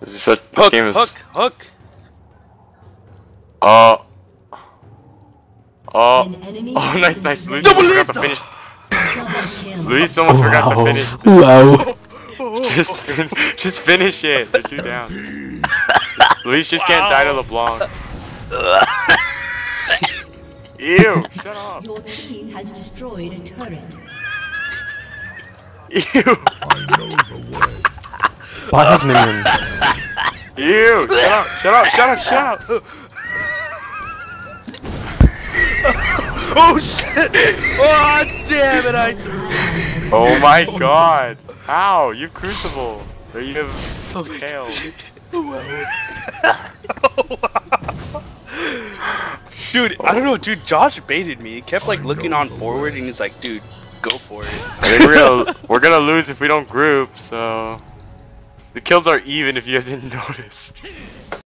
This game is. Hook! Oh, nice. Luis almost forgot to finish. Luis almost forgot to finish. Wow. Just finish it. They're 2 down. Luis just can't die to LeBlanc. Ew! Shut up. Your team has destroyed a turret. Ew! Bot has minions. Ew! Shut up! Oh shit! Oh damn it! Oh my god! How? You have Crucible! Or you have Tail. Dude, I don't know, dude. Josh baited me. He kept like looking on forward, and he's like, "Dude, go for it." I think we're gonna lose if we don't group. So the kills are even if you guys didn't notice.